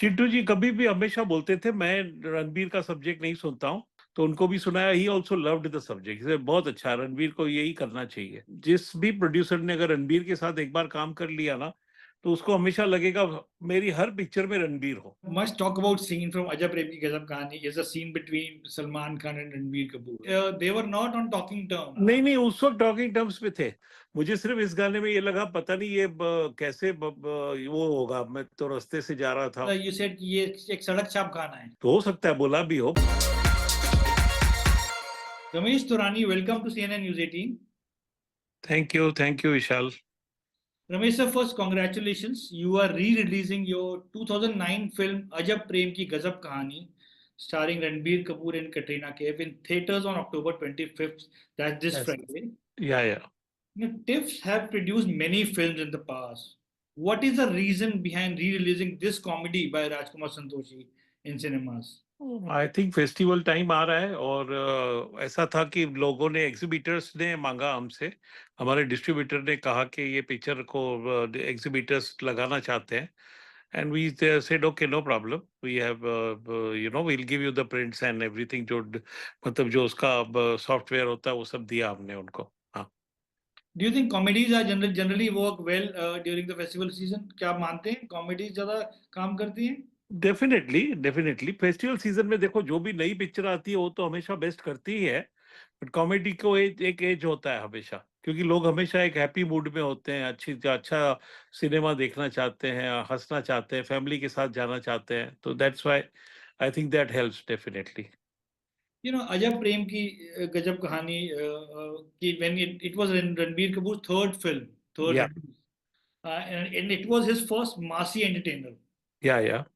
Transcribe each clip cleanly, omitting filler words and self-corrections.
चिंटू जी कभी भी हमेशा बोलते थे मैं रणबीर का सब्जेक्ट नहीं सुनता हूँ। तो उनको भी सुनाया, he also loved the subject. बहुत अच्छा, रणबीर को यही करना चाहिए। जिस भी प्रोड्यूसर ने अगर रणबीर के साथ एक बार काम कर लिया ना, तो उसको हमेशा लगेगा मेरी हर पिक्चर में रणबीर हो। Must talk about scene from Ajab Prem Ki Gazab Kahani is a scene between Salman Khan and Ranbir Kapoor. They were not on talking terms. नहीं नहीं, उस वक्त टॉकिंग टर्म्स पे थे। मुझे सिर्फ इस गाने में ये लगा, पता नहीं ये कैसे वो होगा, मैं तो रास्ते से जा रहा था। You said ये एक सड़क छाप गाना है. तो हो सकता है बोला भी हो। Ramesh Turani, welcome to CNN News 18. Thank you Vishal. Ramesh sir, first congratulations. You are re-releasing your 2009 film Ajab Prem Ki Gazab Kahani, starring Ranbir Kapoor and Katrina Kaif in theaters on October 25th. That's this Yes. Friday. या TIFFs have produced many films in the past. What is the reason behind re-releasing this comedy by Rajkumar Santoshi in cinemas? I think festival time आ रहा है, और ऐसा था कि लोगों ने, एग्जीबिटर्स ने मांगा हमसे। हमारे डिस्ट्रीब्यूटर ने कहा कि ये पिक्चर को एग्जीबिटर्स लगाना चाहते हैं। And we said okay, no problem, we have will give you the prints and everything. जो मतलब जो उसका सॉफ्टवेयर होता है वो सब दिया हमने उनको। हाँ, Do you think comedies are generally work well during the festival season? क्या आप मानते हैं comedies ज़्यादा काम करती हैं? Definitely definitely. फेस्टिवल सीजन में देखो, जो भी नई पिक्चर आती है वो तो हमेशा बेस्ट करती ही है। बट कॉमेडी को एक एज होता है हमेशा, क्योंकि लोग हमेशा एक हैप्पी मूड में होते हैं, अच्छा सिनेमा देखना चाहते हैं, हंसना चाहते हैं, फैमिली के साथ जाना चाहते हैं। तो that's why I think that helps definitely. अजब प्रेम की गजब कहानी कि when it was Ranbir Kapoor's third या release, and it was his first massy entertainer. या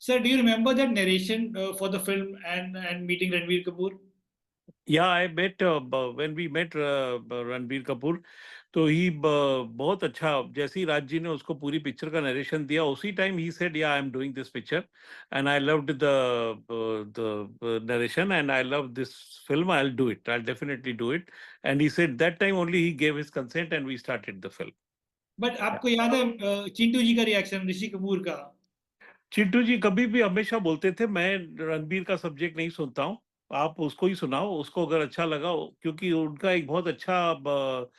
Sir, do you remember that narration for the film and meeting Ranbir Kapoor? Yeah I met when we met Ranbir Kapoor. तो he बहुत अच्छा, जैसे ही राज जी ने उसको पूरी picture का नरेशन दिया, उसी time he said yeah I am doing this picture and I loved the narration and I love this film, I will do it, I will definitely do it. And he said that time only he gave his consent and we started the film. But आपको याद है चिंटू जी का reaction Rishi Kapoor का? चिंटू जी कभी भी हमेशा बोलते थे मैं रणबीर का सब्जेक्ट नहीं सुनता हूँ, आप उसको ही सुनाओ, उसको अगर अच्छा लगा क्योंकि उनका एक बहुत अच्छा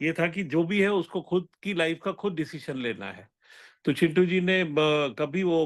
ये था कि जो भी है उसको खुद की लाइफ का खुद डिसीजन लेना है। तो चिंटू जी ने कभी वो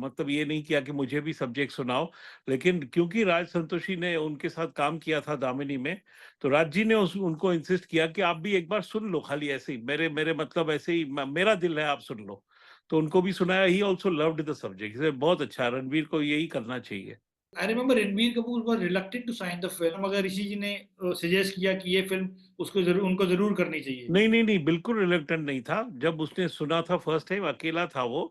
मतलब ये नहीं किया कि मुझे भी सब्जेक्ट सुनाओ। लेकिन क्योंकि राज संतोषी ने उनके साथ काम किया था दामिनी में, तो राज जी ने उनको इंसिस्ट किया कि आप भी एक बार सुन लो, खाली ऐसे ही मेरे मेरे मतलब ऐसे ही मेरा दिल है, आप सुन लो। तो उनको भी सुनाया, he also loved the subject. बहुत अच्छा, रणवीर को यही करना चाहिए। I remember Ranbir Kapoor was reluctant to sign the film, मगर ऋषि जी ने सजेस्ट किया कि ये फिल्म उनको जरूर करनी चाहिए. नहीं नहीं नहीं, बिल्कुल रिलेक्टेंट नहीं था। जब उसने सुना था फर्स्ट टाइम, अकेला था वो,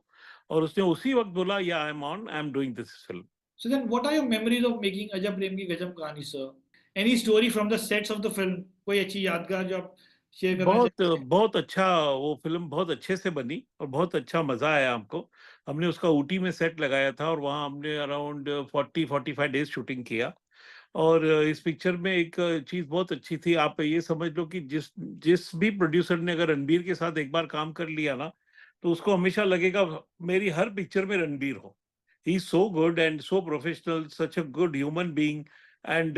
और उसने उसी वक्त बोला या I M on, I am doing this film. So then, what are your memories of making Ajab Prem Ki Gajab Kahani, sir? Any story from the sets of the film? कोई अच्छी यादगार जो आप शेयर करना बहुत चाहेंगे? बहुत अच्छा, वो फिल्म बहुत अच्छे से बनी और बहुत अच्छा मजा आया हमको। हमने उसका ऊटी में सेट लगाया था और वहाँ हमने अराउंड 40-45 डेज शूटिंग किया। और इस पिक्चर में एक चीज बहुत अच्छी थी, आप ये समझ लो कि जिस जिस भी प्रोड्यूसर ने अगर रणबीर के साथ एक बार काम कर लिया ना, तो उसको हमेशा लगेगा मेरी हर पिक्चर में रणबीर हो। He is so good and so professional, such a good human being. And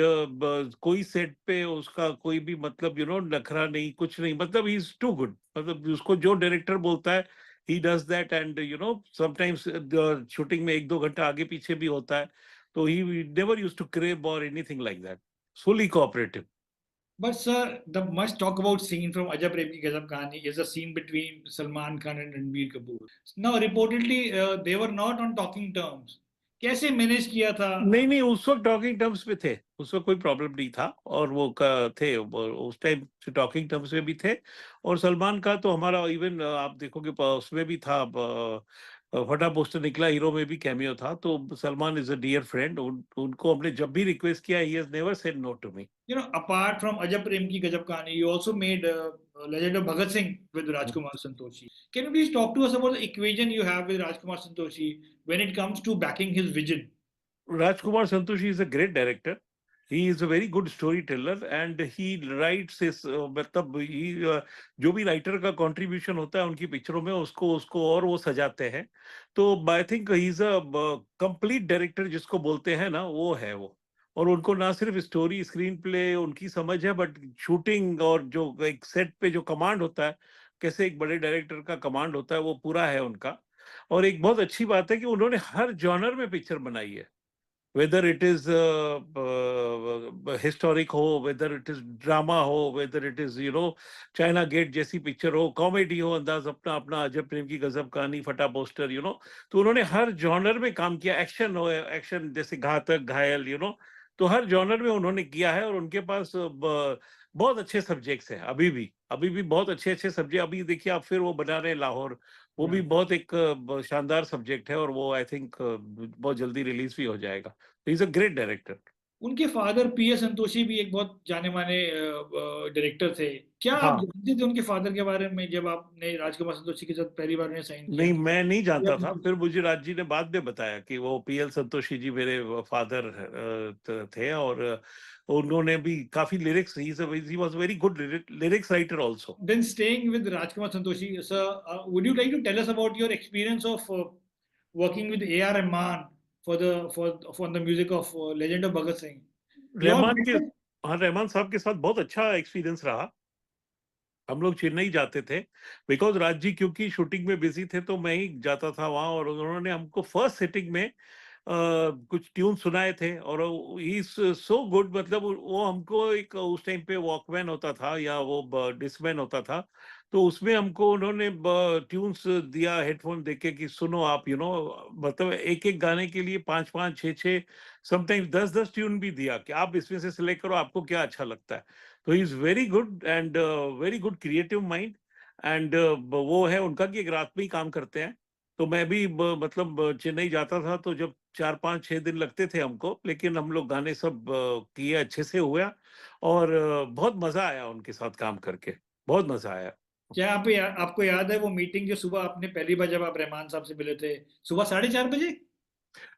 कोई सेट पे उसका कोई भी मतलब नखरा नहीं, कुछ नहीं, मतलब ही इज टू गुड। मतलब उसको जो डायरेक्टर बोलता है he does that. And sometimes shooting में 1-2 घंटा आगे पीछे भी होता है। तो he never used to crib or anything like that. Fully cooperative. But sir, the must talk about scene from Ajab Prem Ki Gajab Kahani is a scene between Salman Khan and Ranbir Kapoor. Now, reportedly, they were not on talking terms. कैसे manage किया था? नहीं नहीं, उस वक्त talking terms पे थे, उस वक्त कोई प्रॉब्लम नहीं था। और वो थे उस टाइम टॉकिंग टर्म्स में भी थे। और सलमान का तो हमारा इवन आप देखोगे उसमें भी था, फटा पोस्टर निकला हीरो में भी कैमियो था। तो Salman is a dear friend, उनको हमने जब भी रिक्वेस्ट किया, he has never said no to me. Apart from Ajab Prem Ki Gajab Kahani, you also made Legend of Bhagat Singh with Rajkumar Santoshi. Can you please talk to us about the equation you have with Rajkumar Santoshi when it comes to backing his vision? Rajkumar Santoshi is a great director he is a very good story teller and he rights इस मतलब जो भी writer का contribution होता है उनकी पिक्चरों में, उसको उसको और वो सजाते हैं। तो I think he is a complete director जिसको बोलते हैं ना, वो है वो। और उनको ना सिर्फ स्टोरी स्क्रीन प्ले उनकी समझ है, बट शूटिंग और जो एक सेट पे जो कमांड होता है, कैसे एक बड़े डायरेक्टर का कमांड होता है, वो पूरा है उनका। और एक बहुत अच्छी बात है कि उन्होंने हर जॉनर में पिक्चर बनाई है, whether it is historic हो, whether it is drama हो, whether it is China Gate जैसी पिक्चर हो, कॉमेडी हो, अंदाज अपना अपना, अजब प्रेम की गजब कहानी, फटा पोस्टर, तो उन्होंने हर जॉनर में काम किया। एक्शन हो, एक्शन जैसे घातक, घायल, तो हर जॉनर में उन्होंने किया है। और उनके पास बहुत अच्छे सब्जेक्ट्स हैं अभी भी बहुत अच्छे अच्छे सब्जेक्ट। अभी देखिए आप, फिर वो बना रहे हैं लाहौर, वो भी बहुत एक शानदार सब्जेक्ट है, और वो आई थिंक बहुत जल्दी रिलीज भी हो जाएगा। Is a great director. उनके फादर पी एस संतोषी भी एक बहुत जाने माने डायरेक्टर थे। क्या आप हाँ, जानते थे उनके फादर के बारे में जब आपने राजकुमार संतोषी के साथ पहली बार उन्हें साइन किया? नहीं मैं नहीं जानता था, या- फिर मुझे राज जी ने बाद में बताया कि वो पीएल संतोषी जी मेरे फादर थे। और उन्होंने भी काफी lyrics, he was very good lyrics writer also. Then staying with Rajkumar Santoshi, sir, would you like to tell us about your experience of working with A.R. Rahman for the music of Legend of Bhagat Singh? Your Rahman के, better- हाँ, रहमान साहब के साथ बहुत अच्छा experience रहा। हम लोग चेन्नई जाते थे, बिकॉज राज जी क्योंकि शूटिंग में बिजी थे, तो मैं ही जाता था वहां। और उन्होंने हमको फर्स्ट सिटिंग में कुछ ट्यून सुनाए थे, और ही सो गुड। मतलब वो हमको एक उस टाइम पे वॉकमैन होता था या वो डिस्कमैन होता था, तो उसमें हमको उन्होंने ट्यून्स दिया, हेडफोन देके कि सुनो आप, मतलब एक एक गाने के लिए 5 5 6 6, समटाइम्स 10 10 ट्यून भी दिया कि आप इसमें से सिलेक्ट करो, आपको क्या अच्छा लगता है। तो he is very good and very good creative mind. And वो है उनका कि एक रात में ही काम करते हैं। तो मैं भी मतलब चेन्नई जाता था, तो जब 4 5 6 दिन लगते थे हमको, लेकिन हम लोग गाने सब किए, अच्छे से हुआ। और बहुत मजा आया उनके साथ काम करके, बहुत मजा आया। क्या आपको याद है वो मीटिंग जो सुबह आपने पहली बार जब आप रहमान साहब से मिले थे, सुबह 4:30 बजे?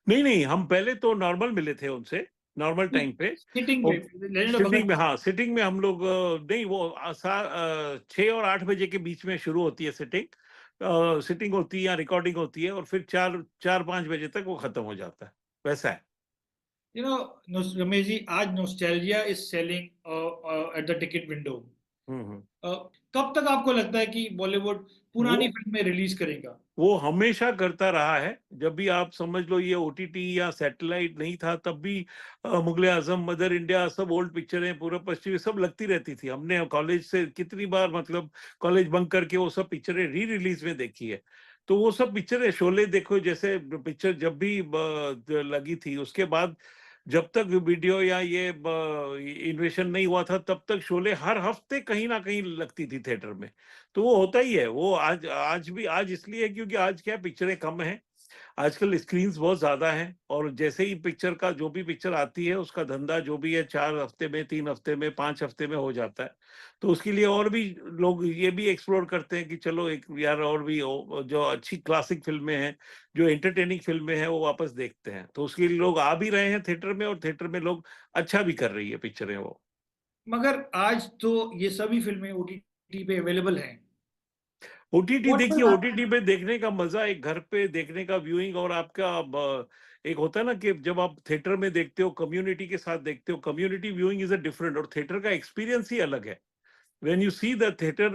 नहीं नहीं, हम पहले तो नॉर्मल मिले थे उनसे, नॉर्मल टाइम पे। सिटिंग और पे लेजेंड ऑफ सिटिंग में, भगत। हाँ, सिटिंग में हम लोग नहीं, वो 6 और 8 बजे के बीच में शुरू होती है सिटिंग। सिटिंग होती है या रिकॉर्डिंग होती है, और फिर 4 4 5 बजे तक वो खत्म हो जाता है, वैसा है। रमेश जी, आज nostalgia is selling at the ticket window. Hmm. कब तक आपको लगता है कि बॉलीवुड वो पुरानी फिल्में रिलीज करेगा? वो हमेशा करता रहा है। जब भी आप समझ लो ये ओटीटी या सैटेलाइट नहीं था, तब भी मुगले आजम, मदर इंडिया, सब ओल्ड पिक्चरें, पूर्व पश्चिमी, सब लगती रहती थी। हमने कॉलेज से कितनी बार, मतलब कॉलेज बंक करके वो सब पिक्चरें री रिलीज में देखी है। तो वो सब पिक्चरें, शोले देखो जैसे पिक्चर जब भी लगी थी, उसके बाद जब तक वीडियो या ये इन्वेशन नहीं हुआ था, तब तक शोले हर हफ्ते कहीं ना कहीं लगती थी थिएटर में। तो वो होता ही है। वो आज आज भी, आज इसलिए है क्योंकि आज क्या, पिक्चरें कम हैं, आजकल स्क्रीन्स बहुत ज्यादा हैं, और जैसे ही पिक्चर का, जो भी पिक्चर आती है उसका धंधा जो भी है, 4 हफ्ते में, 3 हफ्ते में, 5 हफ्ते में हो जाता है। तो उसके लिए और भी लोग ये भी एक्सप्लोर करते हैं कि चलो एक यार और भी जो अच्छी क्लासिक फिल्में हैं, जो एंटरटेनिंग फिल्में हैं, वो वापस देखते हैं। तो उसके लिए लोग आ भी रहे हैं थिएटर में, और थिएटर में लोग अच्छा भी कर रही है पिक्चरें वो। मगर आज तो ये सभी फिल्में ओटीटी पे अवेलेबल हैं। ओटीटी, व्हाट देखिए विल ओटीटी पे देखने का मजा, एक घर पे देखने का व्यूइंग, और आपका एक होता है ना कि जब आप थिएटर में देखते हो, कम्युनिटी के साथ देखते हो, community viewing is a different, और थिएटर का एक्सपीरियंस ही अलग है। When you see the theatre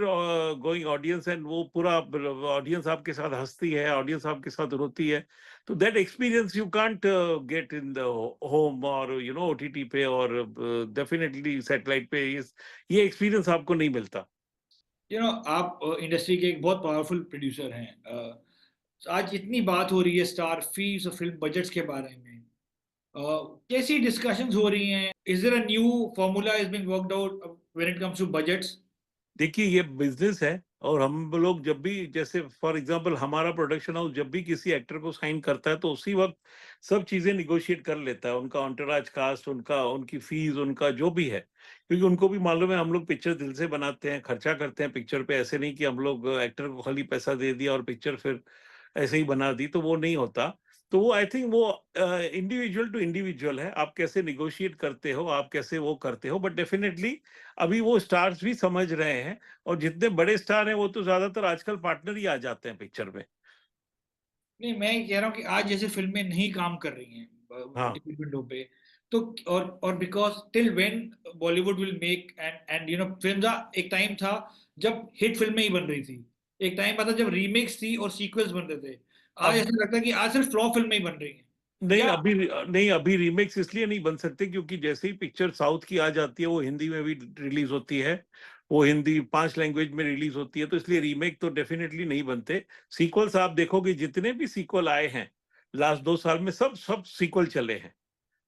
going audience, and वो पूरा ऑडियंस आपके साथ हंसती है, ऑडियंस आपके साथ रोती है, तो that experience you can't get in the home, और ओटीटी पे, और डेफिनेटली सैटेलाइट पे ये एक्सपीरियंस आपको नहीं मिलता। आप इंडस्ट्री के एक बहुत पावरफुल प्रोड्यूसर हैं। आज इतनी बात हो रही है स्टार फीस और फिल्म बजट्स के बारे में। कैसी डिस्कशंस हो रही हैं? Is there a new formula is being worked out when it comes to budgets? देखिए ये बिजनेस है, और हम लोग जब भी, जैसे फॉर एग्जांपल हमारा प्रोडक्शन हाउस जब भी किसी एक्टर को साइन करता है, तो उसी वक्त सब चीजें निगोशिएट कर लेता है, उनका ऑन्टराज कास्ट, उनका, उनकी फीस, उनका जो भी है। क्योंकि उनको भी मालूम है हम लोग पिक्चर दिल से बनाते हैं, खर्चा करते हैं पिक्चर पे, ऐसे नहीं कि हम लोग एक्टर को खाली पैसा दे दिया और पिक्चर फिर ऐसे ही बना दी, तो वो नहीं होता। तो वो आई थिंक वो इंडिविजुअल टू इंडिविजुअल है, आप कैसे निगोशिएट करते हो, आप कैसे वो करते हो, बट डेफिनेटली अभी वो स्टार्स भी समझ रहे हैं, और जितने बड़े स्टार हैं वो तो ज्यादातर आजकल पार्टनर ही आ जाते हैं पिक्चर में। नहीं, मैं ये कह रहा हूँ कि आज जैसे फ़िल्में नहीं काम कर रही हैं हाँ, टिकट विंडो पे, तो और because till when Bollywood will make and films एक टाइम था जब हिट फ़िल्में ही बन रही थी। एक टाइम आता जब रीमेक्स थी और सीक्वल्स बन रहे थे। आज अब ऐसा लगता है कि आज सिर्फ़ फ्लॉप फ़िल्में ही बन रही हैं। नहीं, या अभी रीमेक्स इसलिए नहीं बन सकते क्योंकि जैसे ही पिक्चर साउथ की आ जाती है वो हिंदी में भी रिलीज होती है, वो हिंदी 5 लैंग्वेज में रिलीज होती है, तो इसलिए रीमेक तो डेफिनेटली नहीं बनते। सीक्वल्स आप देखोगे, जितने भी सीक्वल आए हैं लास्ट 2 साल में, सब सब सीक्वल चले हैं,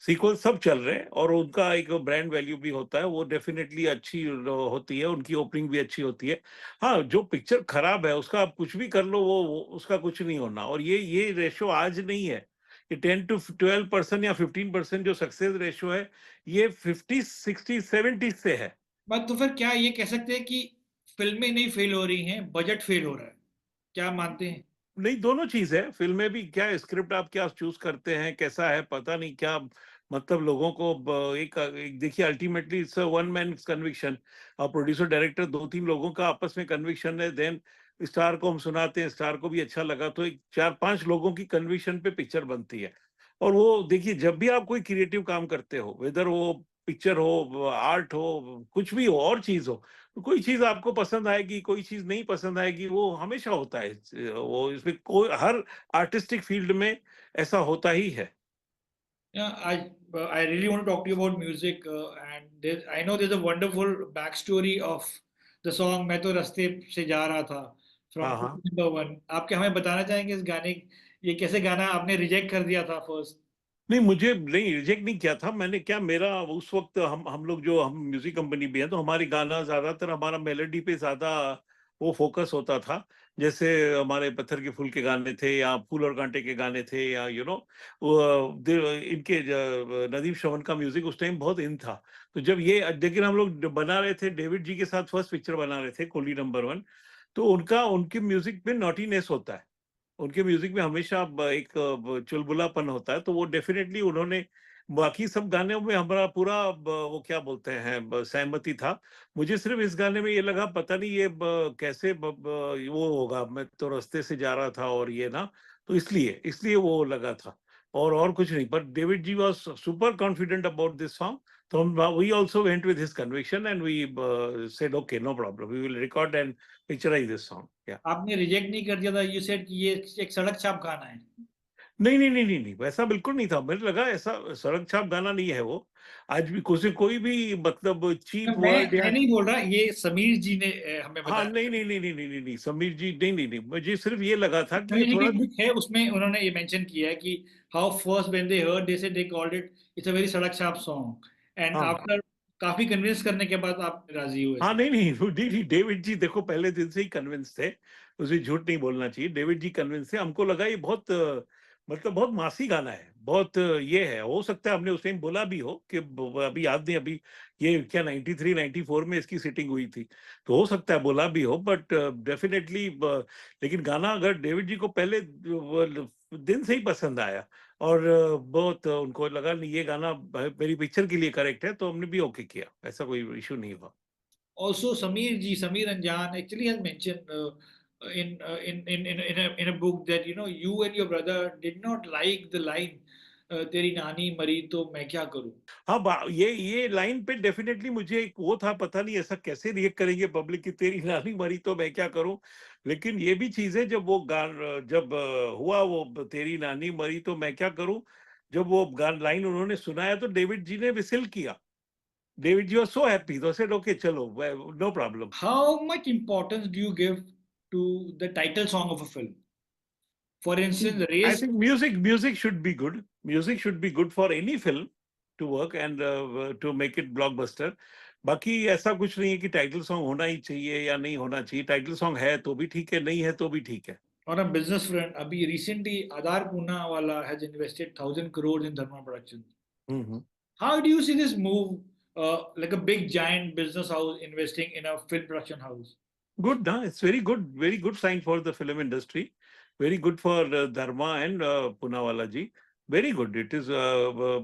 सीक्वल सब चल रहे हैं, और उनका एक ब्रांड वैल्यू भी होता है, वो डेफिनेटली अच्छी होती है, उनकी ओपनिंग भी अच्छी होती है। हाँ, जो पिक्चर खराब है उसका आप कुछ भी कर लो, वो उसका कुछ नहीं होना, और ये रेशो आज नहीं है, ये 10 to 12% या 15% जो सक्सेस रेशो है, ये 50, 60, 70 से है। बट तो फिर क्या ये कह सकते हैं कि फ़िल्में नहीं फ़ेल हो रही हैं, बजट फ़ेल हो रहा है? क्या आप मानते हैं? नहीं, दोनों चीज है, फिल्में भी क्या, स्क्रिप्ट आप क्या चूज करते हैं, कैसा है पता नहीं क्या, मतलब लोगों को एक देखिए, ultimately it's one man conviction, और प्रोड्यूसर डायरेक्टर 2-3 लोगों का आपस में कन्विक्शन है, देन स्टार को हम सुनाते हैं, स्टार को भी अच्छा लगा, तो एक 4-5 लोगों की कन्विक्शन पे पिक्चर बनती है। और वो देखिए, जब भी आप कोई क्रिएटिव काम करते हो, वेदर वो पिक्चर हो, आर्ट हो, कुछ भी हो, और चीज हो, तो कोई चीज आपको पसंद आएगी, कोई चीज नहीं पसंद आएगी, वो हमेशा होता है, वो इसमें कोई, हर आर्टिस्टिक फील्ड में ऐसा होता ही है। Yeah, I really want to talk to you about music, and I know there's a wonderful backstory of the song "मैं तो रास्ते से जा रहा था" from हाँ, हाँ। Film Number 1। आप क्या हमें बताना चाहेंगे इस गाने, ये कैसे गाना आपने रिजेक्ट कर दिया था फर्स्ट? नहीं, मुझे नहीं, रिजेक्ट नहीं किया था मैंने, क्या मेरा उस वक्त, हम लोग जो, हम म्यूजिक कंपनी भी है, तो हमारी गाना ज्यादातर हमारा मेलोडी पे ज्यादा वो फोकस होता था। जैसे हमारे पत्थर के फूल के गाने थे, या फूल और कांटे के गाने थे, या इनके नदीम श्रवण का म्यूजिक उस टाइम बहुत इन था। तो जब ये, लेकिन हम लोग बना रहे थे डेविड जी के साथ, फर्स्ट पिक्चर बना रहे थे कोली नंबर 1, तो उनके म्यूजिक में नॉटीनेस होता है, उनके म्यूजिक में हमेशा एक चुलबुलापन होता है, तो वो डेफिनेटली उन्होंने, बाकी सब गानों में हमारा पूरा वो क्या बोलते हैं, सहमति था। मुझे सिर्फ इस गाने में ये लगा, पता नहीं ये कैसे वो होगा, मैं तो रास्ते से जा रहा था और ये ना, तो इसलिए इसलिए वो लगा था, और कुछ नहीं। पर David ji was super confident about this song, तो हम, we also went with his conviction, and we said okay, no problem, we will record and picturize this song. या आपने रिजेक्ट नहीं कर दिया था, यू सेड कि ये एक सड़क छाप गाना है। नहीं, नहीं, नहीं, नहीं, नहीं, वैसा बिल्कुल नहीं था। मुझे लगा ऐसा सड़क छाप गाना नहीं है वो। आज भी कोई भी मतलब चीप मैं वर्ड या, मैं नहीं बोल रहा, ये समीर जी ने हमें हाँ, बताया। नहीं, नहीं, नहीं, नहीं, नहीं, नहीं, नहीं, समीर जी, नहीं, नहीं, नहीं, मुझे सिर्फ ये लगा था कि ये कम्युनिटी थोड़ा, बुक है, उसमें उन्होंने ये मेंशन किया है कि how first when they heard they said they called it it's a very सड़क छाप सॉन्ग, एंड हाँ, आफ्टर काफी कन्विंस करने के बाद आप राजी हुए हाँ, इसमें। नहीं, नहीं, नहीं, डेविड जी देखो पहले दिन से ही कन्विंस थे, उसमें झूठ नहीं बोलना चाहिए, डेविड जी कन्विंस थे, हमको लगा ये बहुत मतलब बहुत मासी गाना है, बहुत ये है, हो सकता है हमने उस टाइम बोला भी हो कि अभी याद नहीं, अभी ये क्या 93 94 में इसकी सिटिंग हुई थी, तो हो सकता है बोला भी हो, बट डेफिनेटली, लेकिन गाना अगर डेविड जी को पहले दिन से ही पसंद आया, और बहुत उनको लगा नहीं, ये गाना मेरी पिक्चर के लिए करेक्ट है, तो हमने भी ओके किया, ऐसा कोई इशू नहीं हुआ। Also, Samir Anjan actually has mentioned in a book that you and your brother did not like the line तेरी नानी मरी तो मैं क्या करूं। हाँ, ये लाइन पे डेफिनेटली मुझे एक वो था, पता नहीं ऐसा कैसे रिएक्ट करेंगे पब्लिक की, तेरी नानी मरी तो मैं क्या करूं। लेकिन ये भी चीज है, जब वो गान, जब हुआ वो तेरी नानी मरी तो मैं क्या करूं, जब वो गान लाइन उन्होंने सुनाया, तो डेविड जी ने विसिल किया, David ji was so happy, तो सेड ओके चलो, no problem. How much importance do you give to the title song of a film? For instance, I Race, think music should be good. Music should be good for any film to work and to make it blockbuster. बाकी ऐसा कुछ नहीं है कि title song होना ही चाहिए या नहीं होना चाहिए, टाइटल सॉन्ग है तो भी ठीक है, नहीं है तो भी ठीक है। on a business front, abhi recently Adar Poonawalla has invested 1,000 crores in Dharma Productions. Hmm. How do you see this move, like a big giant business house investing in a film production house? Good ना, it's very good sign for the film industry, very good for Dharma and Poonawalla ji. Very good. It is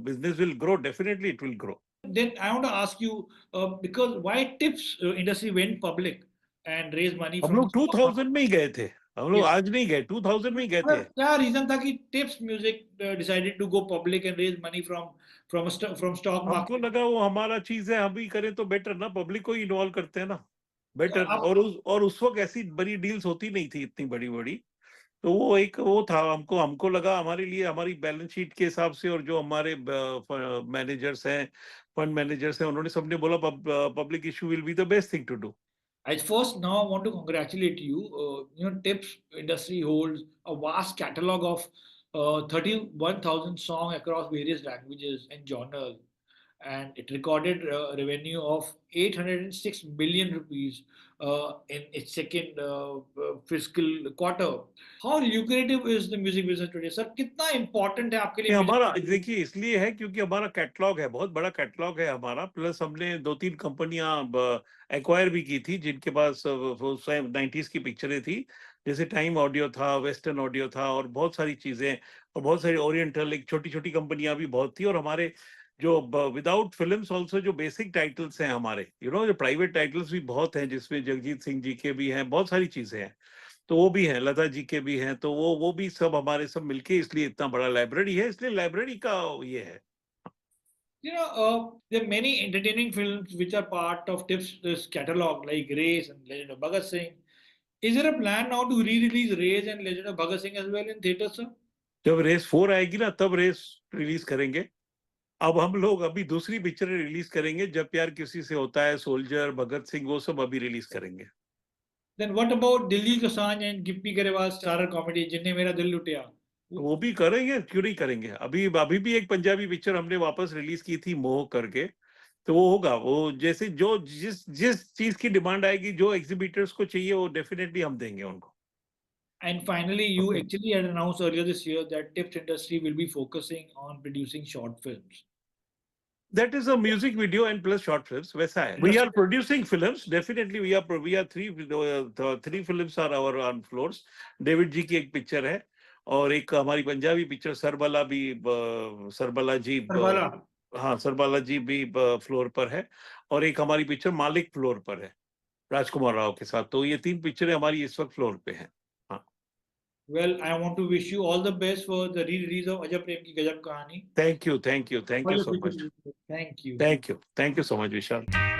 business will grow. Definitely, it will grow. Then I want to ask you, because why tips industry went public and raised money हम from लोग the stock market? 2000 में ही गए थे. हम लोग Yes. आज नहीं गए, 2000 में ही गए थे. मतलब क्या रीजन था कि tips music decided to go public and raise money from stock हमको market? लगा वो हमारा चीज है, हम भी करें तो बेटर ना, पब्लिक को इन्वॉल्व करते हैं ना, बेटर. आप और उस वक्त ऐसी बड़ी डील्स होती नहीं थी इतनी बड़ी बड़ी. तो वो एक वो था, हमको लगा हमारे लिए, हमारी बैलेंस शीट के हिसाब से, और जो हमारे मैनेजर्स हैं, फंड मैनेजर्स हैं, उन्होंने सबने बोला public issue will be the best thing to do. I first now want to congratulate you. Tips industry holds a vast catalog of 31,000 songs across various languages and genres, and it recorded revenue of 806 billion rupees in its second fiscal quarter. How lucrative is the music business today, sir? कितना important है आपके लिए ये music हमारा business? देखिए इसलिए है क्योंकि हमारा कैटलॉग है, बहुत बड़ा कैटलॉग है हमारा, प्लस हमने 2-3 कंपनियां एक्वायर भी की थी जिनके पास 90s की पिक्चरें थी, जैसे टाइम ऑडियो था, वेस्टर्न ऑडियो था, और बहुत सारी चीजें, और बहुत सारी ओरिएंटल, एक छोटी छोटी कंपनियां भी बहुत थी. और हमारे जो विदाउट फिल्म्स ऑल्सो जो बेसिक टाइटल्स हैं हमारे, जो प्राइवेट टाइटल्स भी बहुत हैं, जिसमें जगजीत सिंह जी के भी हैं, बहुत सारी चीजें हैं, तो वो भी हैं, लता जी के भी हैं, तो वो भी सब हमारे सब मिलके इसलिए इतना बड़ा लाइब्रेरी है, इसलिए लाइब्रेरी का ये है. There are many entertaining films which are part of this catalog, like Race and Legend of Bhagat Singh. Is there a plan now to re-release Race and Legend of Bhagat Singh as well in theaters, sir? जब race 4 आएगी ना, तब race release करेंगे. अब हम लोग अभी दूसरी पिक्चर रिलीज करेंगे, जब प्यार किसी से होता है, सोल्जर, भगत सिंह, वो सब अभी रिलीज करेंगे. Then what about Diljit Dosanjh and Gippy Garewal starrer comedy जिनने मेरा दिल लुटिया? वो भी करेंगे, क्यों नहीं करेंगे. अभी भी एक पंजाबी पिक्चर हमने वापस रिलीज की थी, मोह करके, तो वो होगा. वो जैसे जो जिस चीज की डिमांड आएगी, जो एग्जीबिटर्स को चाहिए, वो डेफिनेटली हम देंगे उनको. And finally, you actually had announced earlier this year that tips industry will be focusing on producing short films. That is a music video and plus short films. वैसा है. We are producing films. Definitely we are three films are our on floors. David ji की एक picture है, और एक हमारी Punjabi picture सरबला भी, सरबला जी, Karbala. हाँ सरबाला जी भी फ्लोर पर है, और एक हमारी पिक्चर मालिक फ्लोर पर है, राजकुमार राव के साथ. तो ये 3 पिक्चरें हमारी इस वक्त फ्लोर पे हैं. हाँ. Well, I want to wish you all the best for the re-release of Ajab Prem Ki Gajab Kahani. Thank you All your so future much. releases. Thank you. Thank you so much, Vishal.